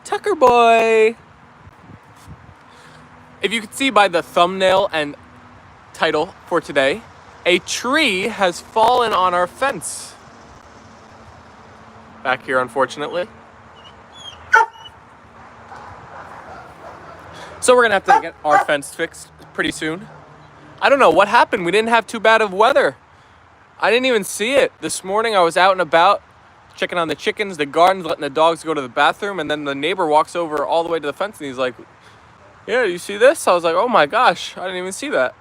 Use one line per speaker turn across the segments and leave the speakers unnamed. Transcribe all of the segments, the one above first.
Tucker boy. If you can see by the thumbnail and title for today, a tree has fallen on our fence. Back here, unfortunately. So we're gonna have to get our fence fixed pretty soon. I don't know what happened. We didn't have too bad of weather. I didn't even see it. This morning I was out and about checking on the chickens, the gardens, letting the dogs go to the bathroom, and then the neighbor walks over all the way to the fence and he's like, "Yeah, you see this?" I was like, "Oh my gosh, I didn't even see that."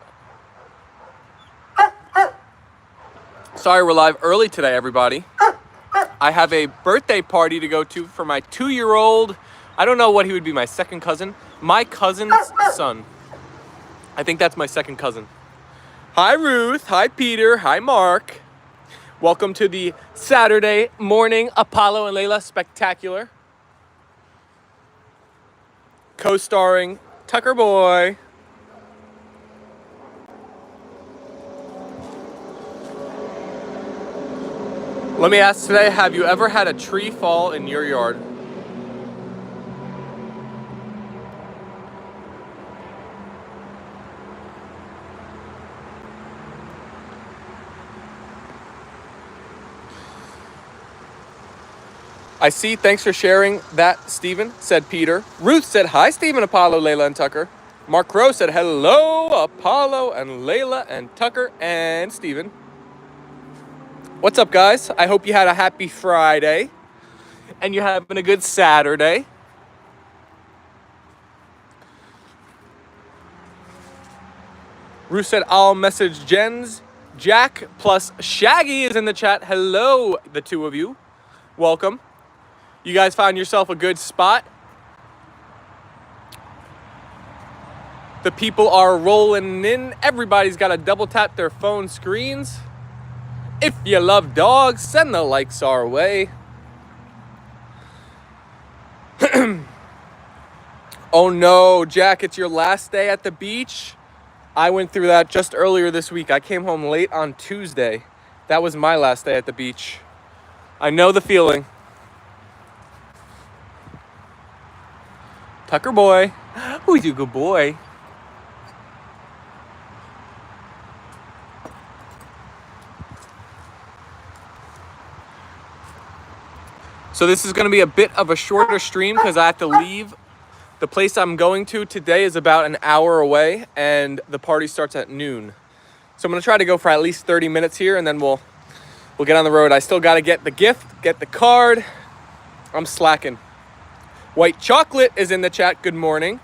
Sorry we're live early today, everybody. I have a birthday party to go to for my 2-year-old. I don't know what he would be, my second cousin. My cousin's son. I think that's my second cousin. Hi Ruth, hi Peter, hi Mark. Welcome to the Saturday morning Apollo and Leyla spectacular. Co-starring Tucker Boy. Let me ask today, have you ever had a tree fall in your yard? I see, thanks for sharing that, Stephen, said Peter. Ruth said, hi, Stephen, Apollo, Leyla, and Tucker. Mark Crow said, hello, Apollo and Leyla and Tucker and Stephen. What's up, guys? I hope you had a happy Friday and you're having a good Saturday. Ruth said, I'll message Jens. Jack plus Shaggy is in the chat. Hello, the two of you. Welcome. You guys found yourself a good spot. The people are rolling in. Everybody's got to double tap their phone screens. If you love dogs, send the likes our way. Oh no, Jack, it's your last day at the beach. I went through that just earlier this week. I came home late on Tuesday. That was my last day at the beach. I know the feeling. Tucker boy. Who's you good boy? So this is going to be a bit of a shorter stream because I have to leave. The place I'm going to today is about an hour away and the party starts at noon. So I'm going to try to go for at least 30 minutes here and then we'll get on the road. I still got to get the gift, get the card. I'm slacking. White Chocolate is in the chat. Good morning.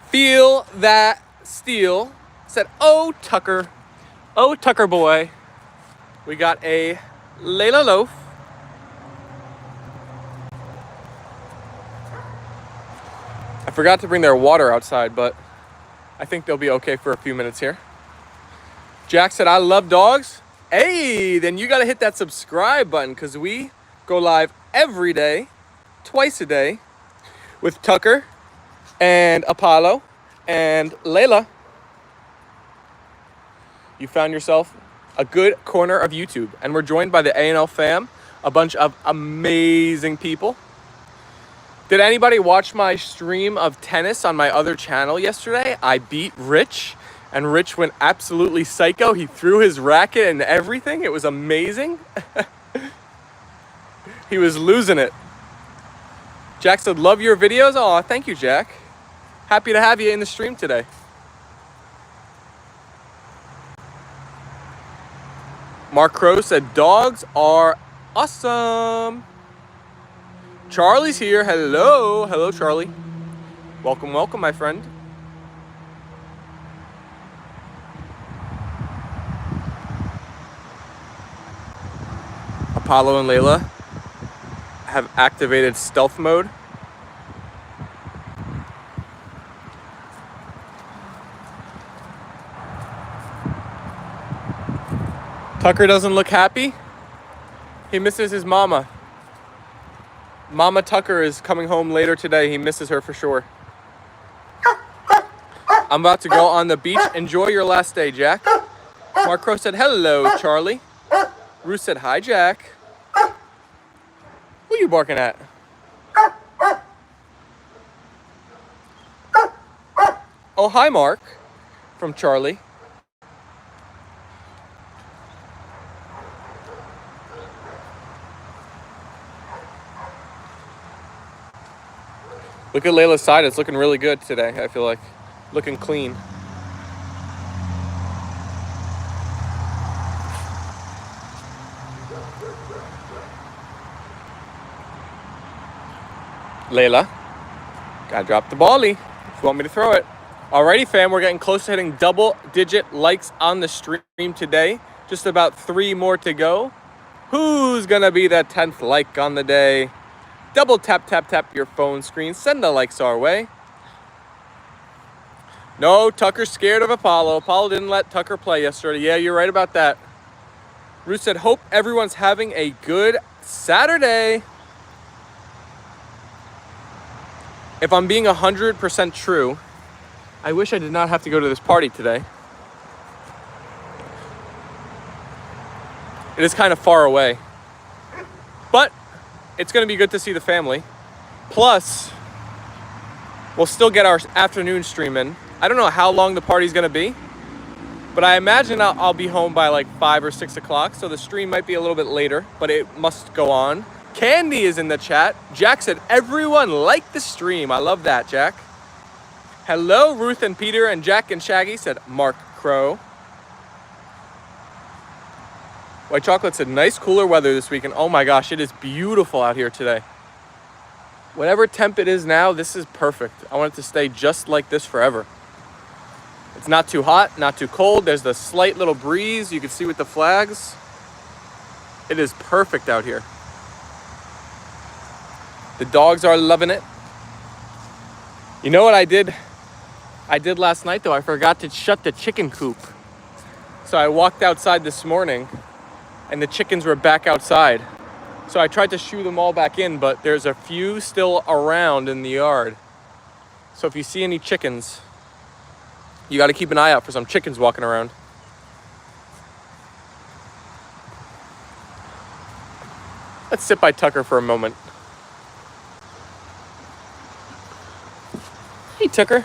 Feel That Steel said, oh, Tucker. Oh, Tucker boy. We got a Leyla loaf. I forgot to bring their water outside, but I think they'll be okay for a few minutes here. Jack said, I love dogs. Hey, then you got to hit that subscribe button because we go live every day, twice a day, with Tucker and Apollo and Leyla. You found yourself a good corner of YouTube. And we're joined by the A&L Fam, a bunch of amazing people. Did anybody watch my stream of tennis on my other channel yesterday? I beat Rich, and Rich went absolutely psycho. He threw his racket and everything. It was amazing. He was losing it. Jack said, love your videos. Aw, thank you, Jack. Happy to have you in the stream today. Mark Crow said, dogs are awesome. Charlie's here. Hello. Hello, Charlie. Welcome, welcome, my friend. Apollo and Leyla have activated stealth mode. Tucker doesn't look happy. He misses his mama. Mama Tucker is coming home later today. He misses her for sure. I'm about to go on the beach. Enjoy your last day, Jack. Mark Crow said, hello, Charlie. Ruth said, hi, Jack. Who are you barking at? Oh, hi, Mark, from Charlie. Look at Layla's side. It's looking really good today, I feel like. Looking clean. Layla, gotta drop the bally if you want me to throw it. Alrighty, fam, we're getting close to hitting double-digit likes on the stream today. Just about 3 more to go. Who's gonna be the 10th like on the day? Double tap, tap, tap your phone screen. Send the likes our way. No, Tucker's scared of Apollo. Apollo didn't let Tucker play yesterday. Yeah, you're right about that. Ruth said, hope everyone's having a good Saturday. If I'm being 100% true, I wish I did not have to go to this party today. It is kind of far away. But it's going to be good to see the family. Plus, we'll still get our afternoon stream in. I don't know how long the party's going to be, but I imagine I'll be home by like 5 or 6 o'clock, so the stream might be a little bit later, but it must go on. Candy is in the chat. Jack said, everyone like the stream. I love that, Jack. Hello, Ruth and Peter and Jack and Shaggy, said Mark Crow. White Chocolate said, nice cooler weather this weekend. Oh my gosh, it is beautiful out here today. Whatever temp it is now, this is perfect. I want it to stay just like this forever. It's not too hot, not too cold. There's the slight little breeze you can see with the flags. It is perfect out here. The dogs are loving it. You know what I did? I did last night though. I forgot to shut the chicken coop. So I walked outside this morning and the chickens were back outside. So I tried to shoo them all back in, but there's a few still around in the yard. So if you see any chickens, you got to keep an eye out for some chickens walking around. Let's sit by Tucker for a moment. Hey, Tucker.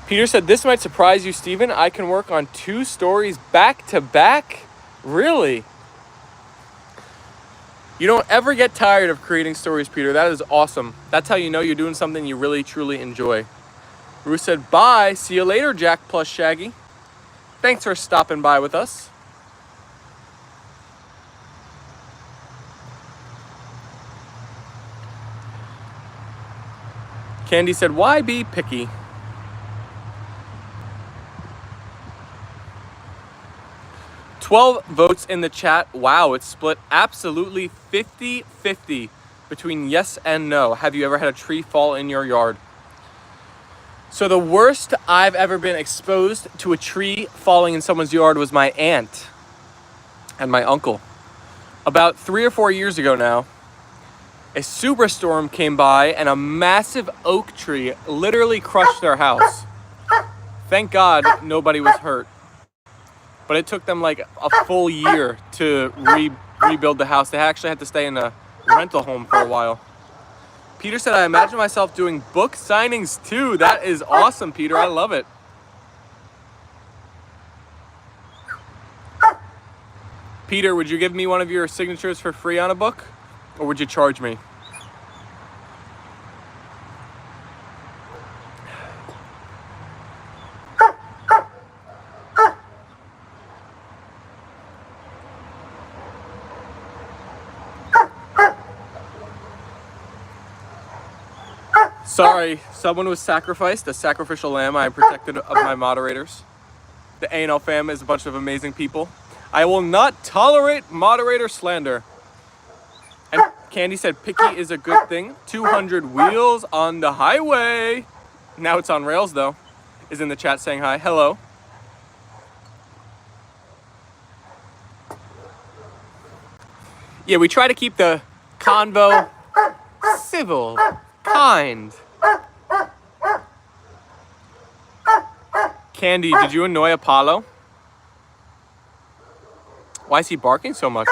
Peter said, this might surprise you, Steven. I can work on 2 stories back to back. Really? You don't ever get tired of creating stories, Peter. That is awesome. That's how you know you're doing something you really, truly enjoy. Ruth said, bye. See you later, Jack plus Shaggy. Thanks for stopping by with us. Candy said, why be picky? "12 votes in the chat. Wow, it's split absolutely 50-50 between yes and no. Have you ever had a tree fall in your yard?" So the worst I've ever been exposed to a tree falling in someone's yard was my aunt and my uncle. About 3 or 4 years ago now, a superstorm came by and a massive oak tree literally crushed their house. Thank God nobody was hurt. But it took them like a full year to rebuild the house. They actually had to stay in a rental home for a while. Peter said, I imagine myself doing book signings too. That is awesome, Peter. I love it. Peter, would you give me one of your signatures for free on a book? Or would you charge me? Sorry, someone was sacrificed, a sacrificial lamb. I am protected of my moderators. The A&L Fam is a bunch of amazing people. I will not tolerate moderator slander. And Candy said, picky is a good thing. 200 wheels on the highway. Now it's on rails, though. Is in the chat saying hi. Hello. Yeah, we try to keep the convo civil, kind. Candy, did you annoy Apollo? Why is he barking so much?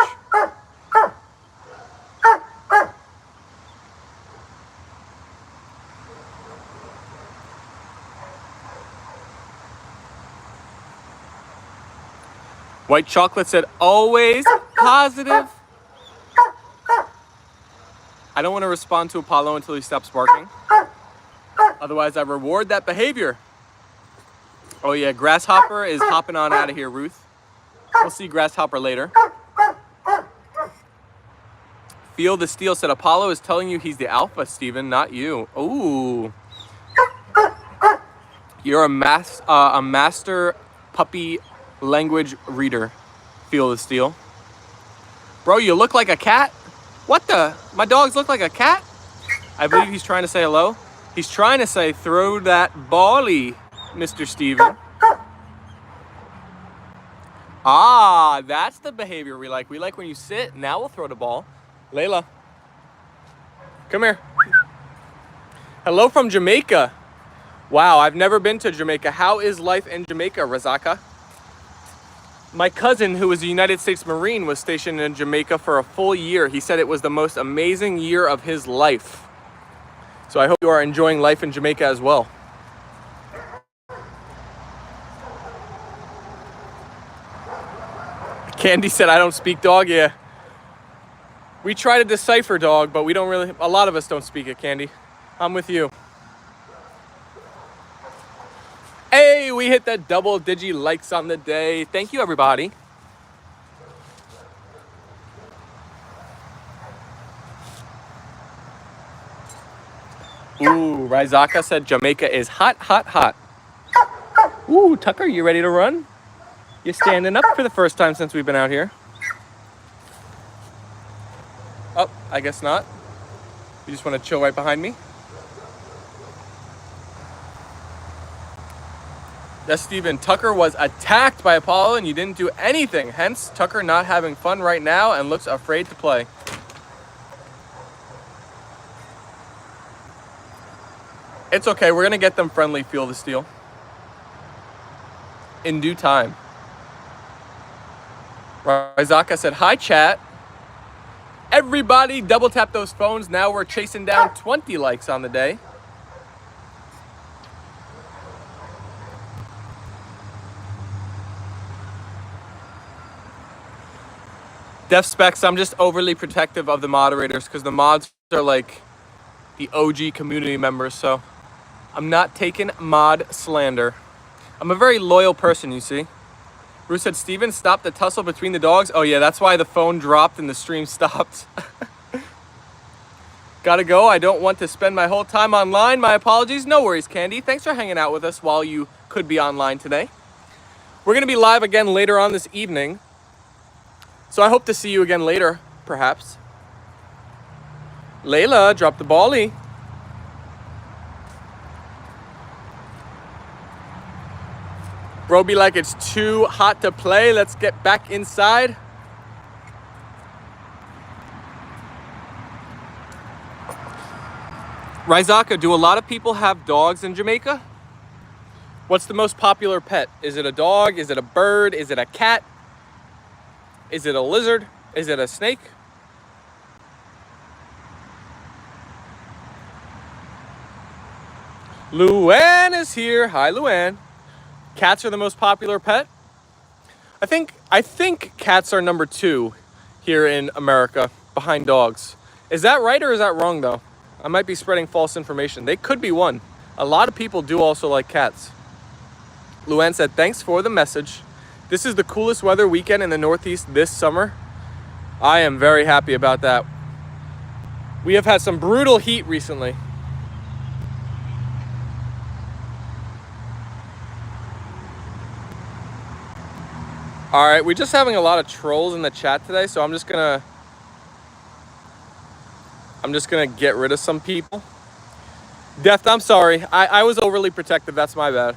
White Chocolate said, always positive. I don't want to respond to Apollo until he stops barking. Otherwise, I reward that behavior. Oh yeah, Grasshopper is hopping on out of here, Ruth. We'll see Grasshopper later. Feel the Steel said, Apollo is telling you he's the alpha, Steven, not you. Ooh. You're a master puppy language reader. Feel the Steel. Bro, you look like a cat? What the? My dogs look like a cat? I believe he's trying to say hello. He's trying to say, throw that bally, Mr. Steven. Ah, that's the behavior we like. We like when you sit. Now we'll throw the ball. Leyla, come here. Hello from Jamaica. Wow, I've never been to Jamaica. How is life in Jamaica, Razaka? My cousin, who was a United States Marine, was stationed in Jamaica for a full year. He said it was the most amazing year of his life. So I hope you are enjoying life in Jamaica as well. Candy said, I don't speak dog. Yeah. We try to decipher dog, but we don't really, a lot of us don't speak it, Candy. I'm with you. Hey, we hit the double digi likes on the day. Thank you, everybody. Ooh, Rizaka said Jamaica is hot, hot, hot. Ooh, Tucker, you ready to run? You're standing up for the first time since we've been out here. Oh, I guess not. You just want to chill right behind me? Yes, Steven. Tucker was attacked by Apollo and you didn't do anything. Hence, Tucker not having fun right now and looks afraid to play. It's okay. We're going to get them friendly, Feel the Steel. In due time. Rizaka said, hi, chat. Everybody double tap those phones. Now we're chasing down 20 likes on the day. Def Specs, I'm just overly protective of the moderators because the mods are like the OG community members, so I'm not taking mod slander. I'm a very loyal person, you see. Bruce said, Steven, stop the tussle between the dogs. Oh yeah, that's why the phone dropped and the stream stopped. Gotta go. I don't want to spend my whole time online. My apologies. No worries, Candy. Thanks for hanging out with us while you could be online today. We're gonna be live again later on this evening. So I hope to see you again later, perhaps. Leyla, drop the bally. Bro be like, it's too hot to play. Let's get back inside. Rizaka, do a lot of people have dogs in Jamaica? What's the most popular pet? Is it a dog? Is it a bird? Is it a cat? Is it a lizard? Is it a snake? Luann is here. Hi, Luann. Cats are the most popular pet? I think cats are number 2 here in America, behind dogs. Is that right or is that wrong, though? I might be spreading false information. They could be one. A lot of people do also like cats. Luann said, thanks for the message. This is the coolest weather weekend in the Northeast this summer. I am very happy about that. We have had some brutal heat recently. All right, we're just having a lot of trolls in the chat today, so I'm just gonna get rid of some people. Deft, I'm sorry. I was overly protective. That's my bad.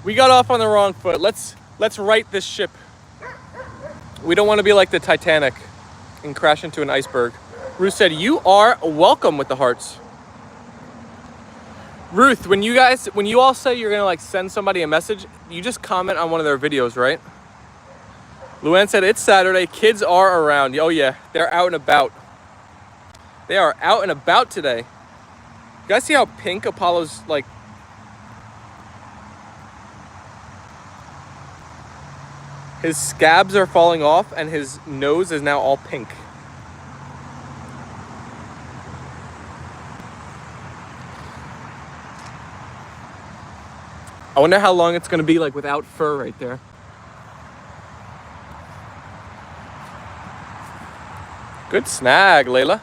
We got off on the wrong foot. Let's right this ship. We don't want to be like the Titanic and crash into an iceberg. Ruth said, you are welcome with the hearts. Ruth, when you all say you're gonna like send somebody a message, you just comment on one of their videos, right? Luann said, it's Saturday, kids are around. Oh yeah, they're out and about. They are out and about today. You guys see how pink Apollo's like? His scabs are falling off and his nose is now all pink. I wonder how long it's gonna be like without fur right there. Good snag, Leyla.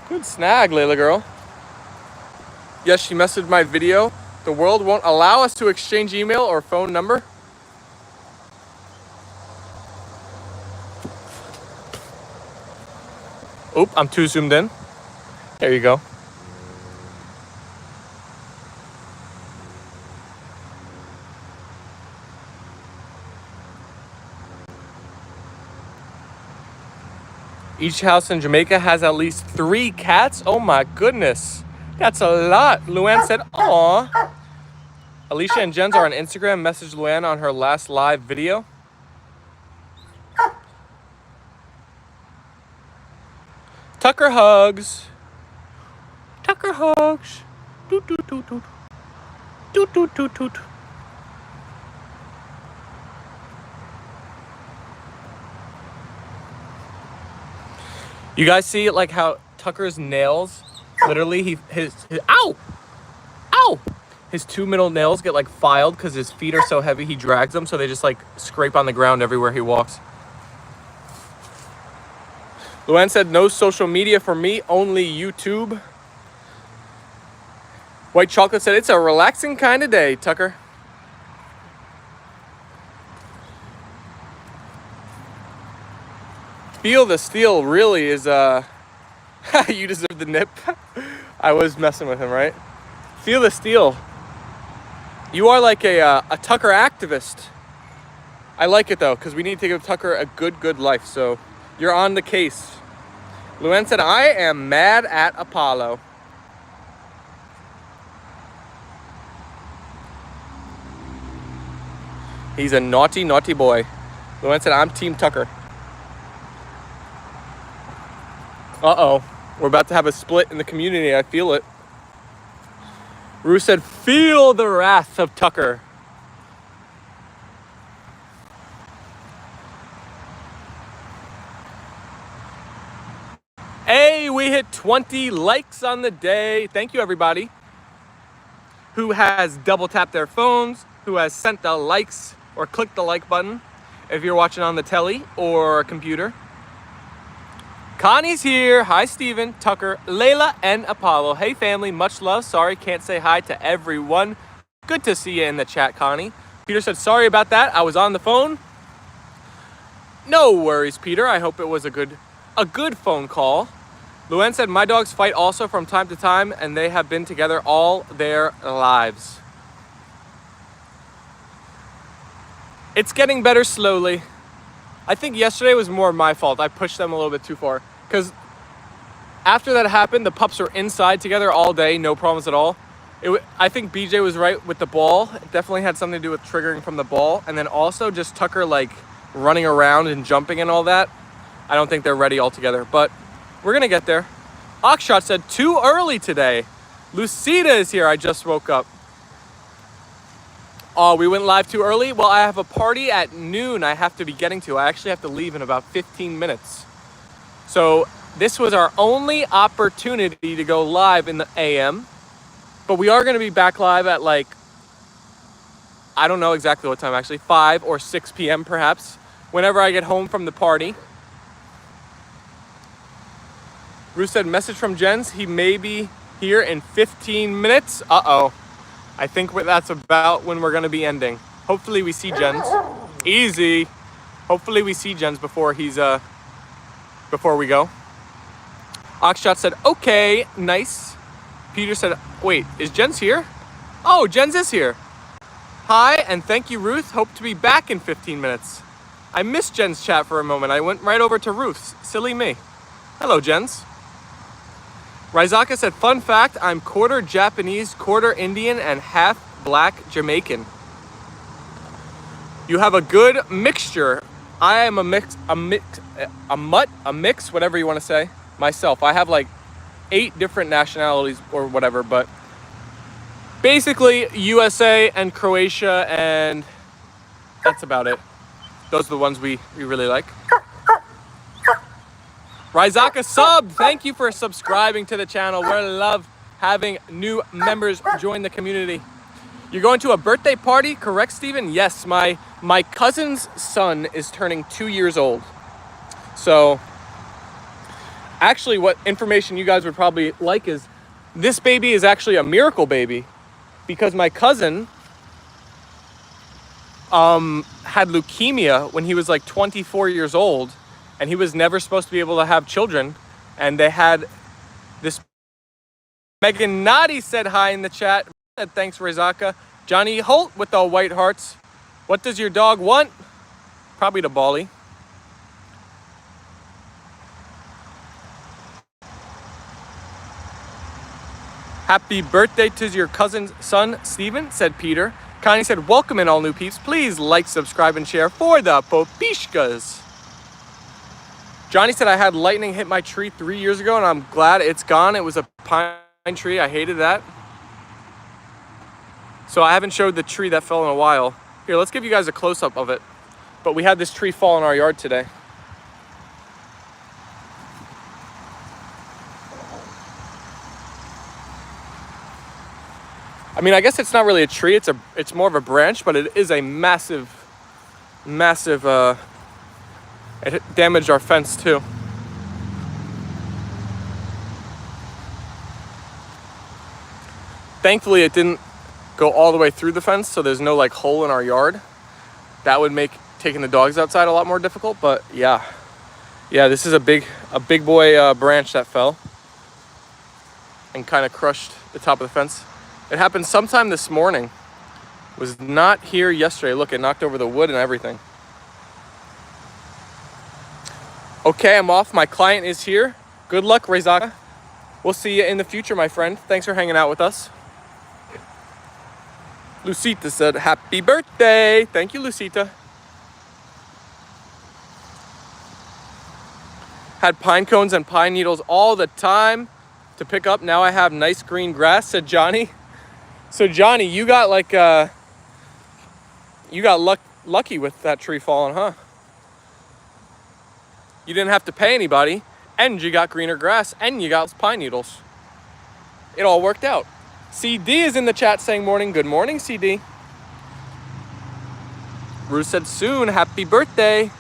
Good snag, Leyla girl. Yes, she messaged my video. The world won't allow us to exchange email or phone number. Oop, I'm too zoomed in. There you go. Each house in Jamaica has at least 3 cats. Oh my goodness. That's a lot. Luann said, aw. Alicia and Jens are on Instagram. Messaged Luann on her last live video. Tucker hugs. Tucker hugs. Toot toot toot toot. Toot toot toot toot. You guys see like how Tucker's nails, literally his ow! Ow! His 2 middle nails get like filed because his feet are so heavy he drags them, so they just like scrape on the ground everywhere he walks. Luann said no social media for me, only YouTube. White Chocolate said it's a relaxing kind of day, Tucker. Feel the Steel really is you deserve the nip. I was messing with him, right? Feel the Steel. You are like a Tucker activist. I like it though, because we need to give Tucker a good life. So you're on the case. Luann said, I am mad at Apollo. He's a naughty boy. Luann said, I'm Team Tucker. Uh-oh. We're about to have a split in the community. I feel it. Rue said, feel the wrath of Tucker. Hey, we hit 20 likes on the day. Thank you, everybody who has double tapped their phones, who has sent the likes or clicked the like button if you're watching on the telly or a computer. Connie's here. Hi, Steven, Tucker, Leyla, and Apollo. Hey, family. Much love. Sorry, can't say hi to everyone. Good to see you in the chat, Connie. Peter said, sorry about that. I was on the phone. No worries, Peter. I hope it was a good phone call. Luann said, my dogs fight also from time to time, and they have been together all their lives. It's getting better slowly. I think yesterday was more my fault. I pushed them a little bit too far. Because after that happened, the pups were inside together all day, no problems at all. I think BJ was right with the ball. It definitely had something to do with triggering from the ball. And then also just Tucker like running around and jumping and all that. I don't think they're ready altogether, but we're going to get there. Oxshot said, too early today. Lucida is here. I just woke up. Oh, we went live too early? Well, I have a party at noon I have to be getting to. I actually have to leave in about 15 minutes. So this was our only opportunity to go live in the AM. But we are going to be back live at like, I don't know exactly what time actually, 5 or 6 p.m. perhaps, whenever I get home from the party. Ruth said, message from Jens. He may be here in 15 minutes. Uh-oh. I think that's about when we're going to be ending. Hopefully we see Jens. Easy. Hopefully we see Jens before we go. Oxshot said, okay, nice. Peter said, wait, is Jens here? Oh, Jens is here. Hi, and thank you, Ruth. Hope to be back in 15 minutes. I missed Jens' chat for a moment. I went right over to Ruth's. Silly me. Hello, Jens. Raizaka said, fun fact, I'm quarter Japanese, quarter Indian, and half black Jamaican. You have a good mixture. I am a mix, whatever you want to say, myself. I have like 8 different nationalities or whatever, but basically USA and Croatia and that's about it. Those are the ones we really like. Rizaka sub, thank you for subscribing to the channel. We love having new members join the community. You're going to a birthday party, correct, Steven? Yes, my cousin's son is turning 2 years old. So actually what information you guys would probably like is this baby is actually a miracle baby because my cousin had leukemia when he was like 24 years old, and he was never supposed to be able to have children, and they had this. Megan Nadi said hi in the chat. Thanks, Rizaka. Johnny Holt with the white hearts. What does your dog want? Probably the Bali. Happy birthday to your cousin's son, Steven, said Peter. Connie said, welcome in all new peeps. Please like, subscribe, and share for the Popishkas. Johnny said, I had lightning hit my tree 3 years ago, and I'm glad it's gone. It was a pine tree. I hated that. So I haven't showed the tree that fell in a while. Here, let's give you guys a close-up of it. But we had this tree fall in our yard today. I mean, I guess it's not really a tree, it's more of a branch, but it is a massive, it damaged our fence too. Thankfully, it didn't go all the way through the fence, so there's no like hole in our yard. That would make taking the dogs outside a lot more difficult, but yeah, this is a big boy branch that fell and kind of crushed the top of the fence. It happened sometime this morning. Was not here yesterday. Look, it knocked over the wood and everything. Okay, I'm off. My client is here. Good luck, Rezaka. We'll see you in the future, my friend. Thanks for hanging out with us. Lucita said, happy birthday. Thank you, Lucita. Had pine cones and pine needles all the time to pick up. Now I have nice green grass, said Johnny. So Johnny, you got like, you got lucky with that tree falling, huh? You didn't have to pay anybody, and you got greener grass, and you got pine needles. It all worked out. CD is in the chat saying morning. Good morning, CD. Ruth said soon, happy birthday.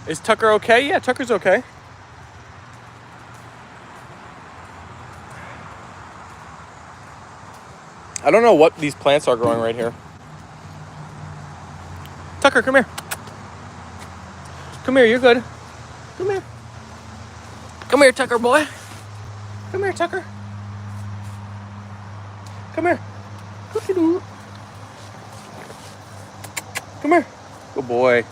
Is Tucker okay? Yeah, Tucker's okay. I don't know what these plants are growing right here. Tucker, come here. Come here, you're good. Come here. Come here, Tucker boy. Come here, Tucker. Come here. Come here. Good boy.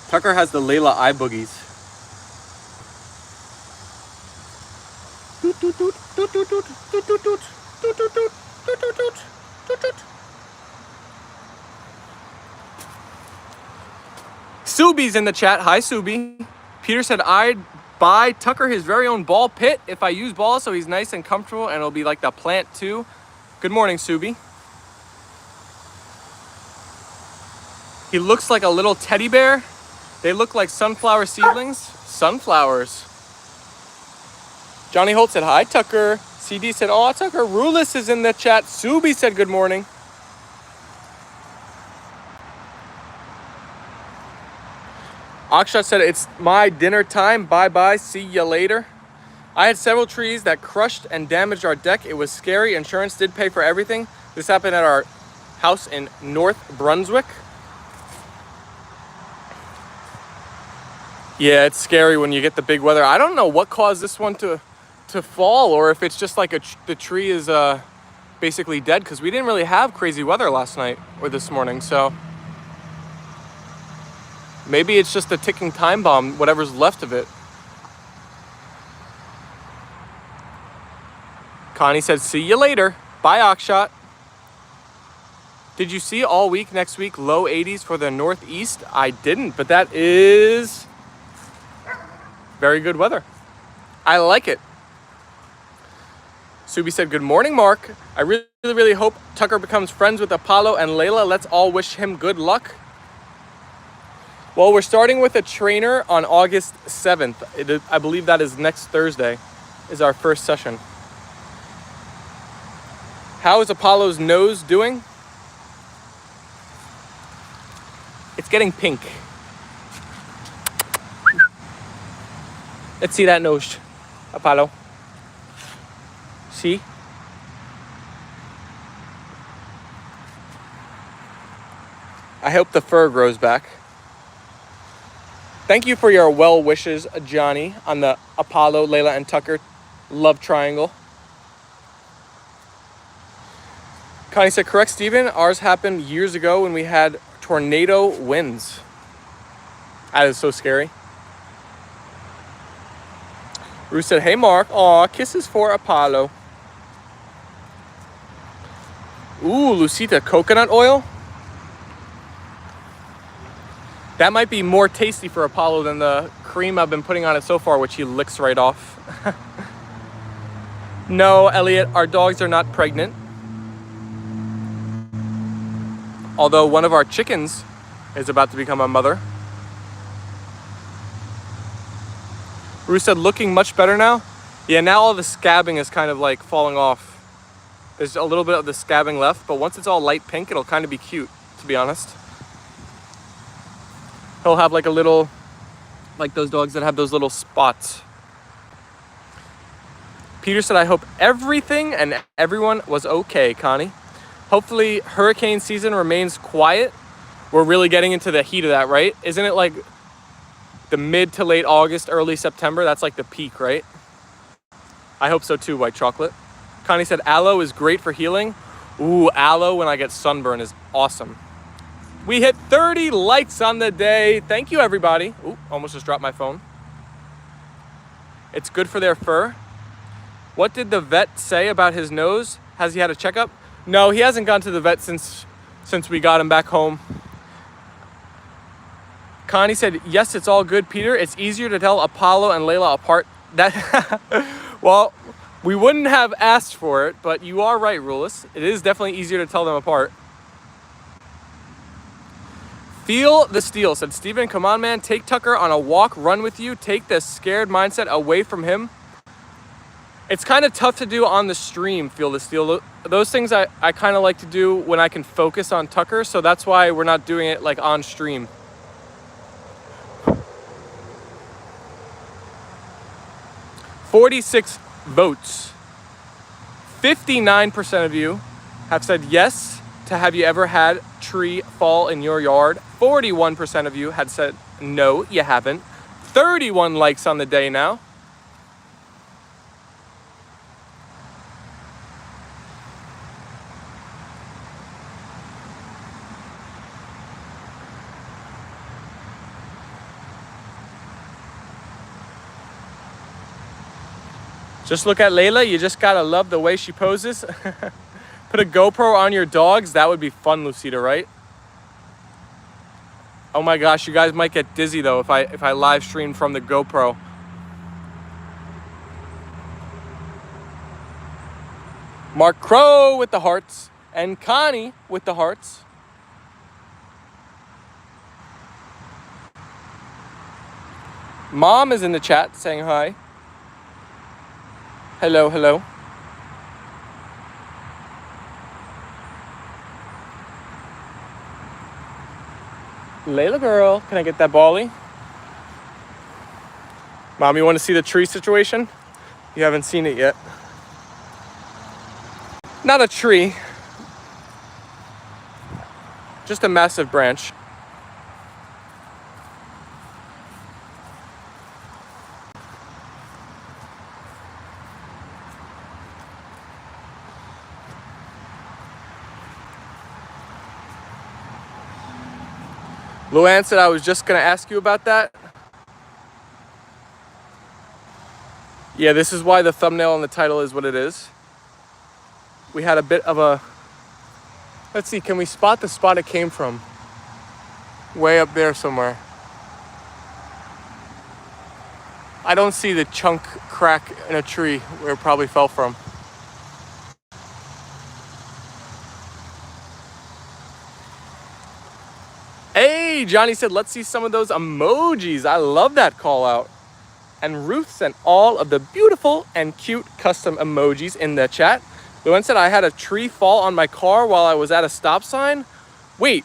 Tucker has the Leyla eye boogies. Subi's in the chat. Hi, Subi. Peter said I'd buy Tucker his very own ball pit if I use balls, so he's nice and comfortable, and it'll be like the plant too. Good morning, Subi. He looks like a little teddy bear. They look like sunflower seedlings. Sunflowers. Johnny Holt said, hi, Tucker. CD said, oh, Tucker. Rulis is in the chat. Subi said, good morning. Akshat said, it's my dinner time. Bye-bye. See ya later. I had several trees that crushed and damaged our deck. It was scary. Insurance did pay for everything. This happened at our house in North Brunswick. Yeah, it's scary when you get the big weather. I don't know what caused this one to fall, or if it's just like the tree is basically dead, because we didn't really have crazy weather last night or this morning, so maybe it's just a ticking time bomb, whatever's left of it. Connie said, see you later. Bye, Akshat. Did you see all week next week low 80s for the Northeast? I didn't, but that is very good weather. I like it. Subi said, good morning, Mark. I really hope Tucker becomes friends with Apollo and Leyla. Let's all wish him good luck. Well, we're starting with a trainer on August 7th. I believe that is next Thursday, is our first session. How is Apollo's nose doing? It's getting pink. Let's see that nose, Apollo. See? I hope the fur grows back. Thank you for your well wishes, Johnny, on the Apollo, Leyla, and Tucker love triangle. Connie said, correct, Steven. Ours happened years ago when we had tornado winds. That is so scary. Ruth said, hey, Mark. Aw, kisses for Apollo. Ooh, Lucita, coconut oil? That might be more tasty for Apollo than the cream I've been putting on it so far, which he licks right off. No, Elliot, our dogs are not pregnant. Although one of our chickens is about to become a mother. Ruth said, looking much better now? Yeah, now all the scabbing is kind of like falling off. There's a little bit of the scabbing left, but once it's all light pink, it'll kind of be cute, to be honest. He'll have like a little, like those dogs that have those little spots. Peter said, I hope everything and everyone was okay, Connie. Hopefully hurricane season remains quiet. We're really getting into the heat of that, right? Isn't it like the mid to late August, early September? That's like the peak, right? I hope so too, white chocolate. Connie said, aloe is great for healing. Ooh, aloe when I get sunburn is awesome. We hit 30 likes on the day. Thank you, everybody. Ooh, almost just dropped my phone. It's good for their fur. What did the vet say about his nose? Has he had a checkup? No, he hasn't gone to the vet since we got him back home. Connie said, yes, it's all good, Peter. It's easier to tell Apollo and Leyla apart. That, well, we wouldn't have asked for it, but you are right, Rulis. It is definitely easier to tell them apart. Feel the steel, said Steven. Come on, man. Take Tucker on a walk, run with you. Take the scared mindset away from him. It's kind of tough to do on the stream, feel the steel. Those things I kind of like to do when I can focus on Tucker, so that's why we're not doing it like on stream. "46 votes. 59% of you have said yes to have you ever had tree fall in your yard. 41% of you had said no, you haven't. 31 likes on the day now. Just look at Leyla. You just gotta love the way she poses. Put a GoPro on your dogs. That would be fun, Lucita, right? Oh my gosh, you guys might get dizzy though if I live stream from the GoPro. Mark Crow with the hearts and Connie with the hearts. Mom is in the chat saying hi. Hello, hello. Leyla girl, can I get that Bali? Mom, you want to see the tree situation? You haven't seen it yet. Not a tree, just a massive branch. Luann said I was just going to ask you about that. Yeah, this is why the thumbnail and the title is what it is. We had a bit of a Let's see, can we spot the spot it came from? Way up there somewhere. I don't see the chunk crack in a tree where it probably fell from. Hey, Johnny said, let's see some of those emojis. I love that call out. And Ruth sent all of the beautiful and cute custom emojis in the chat. Luann said, I had a tree fall on my car while I was at a stop sign. Wait,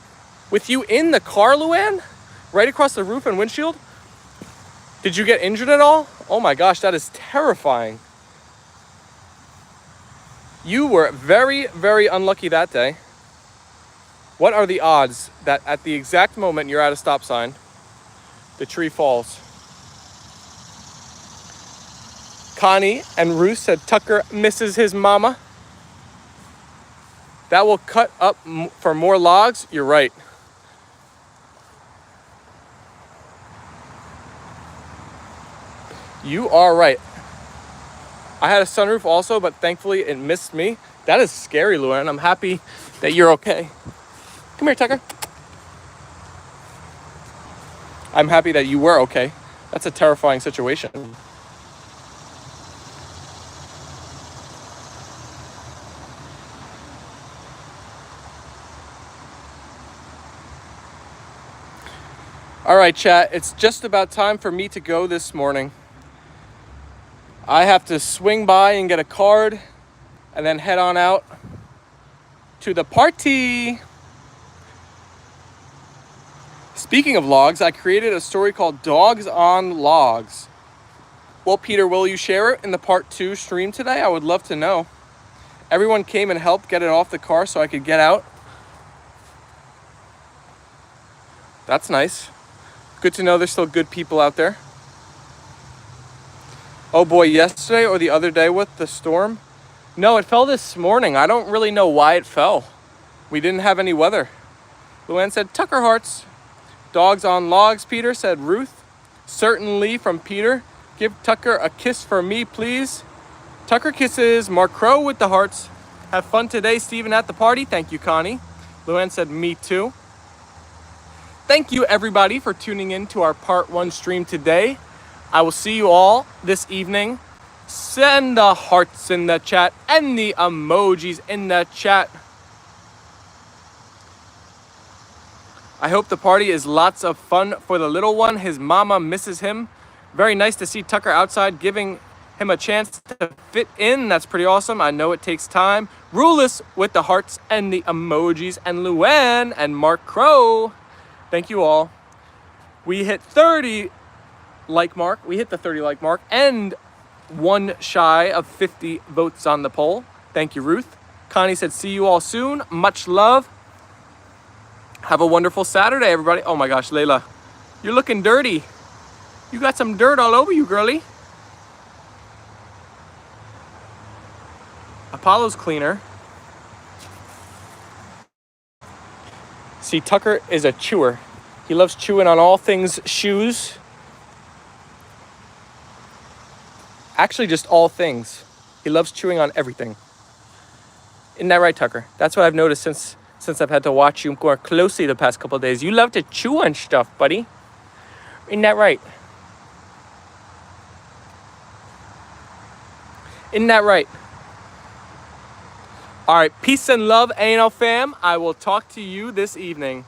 with you in the car, Luann? Right across the roof and windshield? Did you get injured at all? Oh my gosh, that is terrifying. You were very, very unlucky that day. What are the odds that at the exact moment you're at a stop sign, the tree falls? Connie and Ruth said Tucker misses his mama. That will cut up for more logs. You're right. You are right. I had a sunroof also, but thankfully it missed me. That is scary, Luann. I'm happy that you're okay. Come here, Tucker. I'm happy that you were okay. That's a terrifying situation. All right, chat. It's just about time for me to go this morning. I have to swing by and get a card and then head on out to the party. Speaking of logs, I created a story called Dogs on Logs. Well, Peter, will you share it in the part 2 stream today? I would love to know. Everyone came and helped get it off the car so I could get out. That's nice. Good to know there's still good people out there. Oh boy, yesterday or the other day with the storm? No, it fell this morning. I don't really know why it fell. We didn't have any weather. Luann said, Tucker hearts. Dogs on logs, Peter, said Ruth. Certainly from Peter. Give Tucker a kiss for me, please. Tucker kisses. Mark Crow with the hearts. Have fun today, Stephen, at the party. Thank you, Connie. Luann said, me too. Thank you, everybody, for tuning in to our part 1 stream today. I will see you all this evening. Send the hearts in the chat and the emojis in the chat. I hope the party is lots of fun for the little one. His mama misses him. Very nice to see Tucker outside giving him a chance to fit in. That's pretty awesome. I know it takes time. Ruleless with the hearts and the emojis. And Luann and Mark Crow. Thank you all. We hit 30 like mark. We hit the 30 like mark and one shy of 50 votes on the poll. Thank you, Ruth. Connie said, see you all soon. Much love. Have a wonderful Saturday, everybody. Oh my gosh, Leyla, you're looking dirty. You got some dirt all over you, girly. Apollo's cleaner. See, Tucker is a chewer. He loves chewing on all things shoes. Actually, just all things. He loves chewing on everything. Isn't that right, Tucker? That's what I've noticed since I've had to watch you more closely the past couple of days. You love to chew on stuff, buddy. Isn't that right? Isn't that right? All right, peace and love, A&L fam. I will talk to you this evening.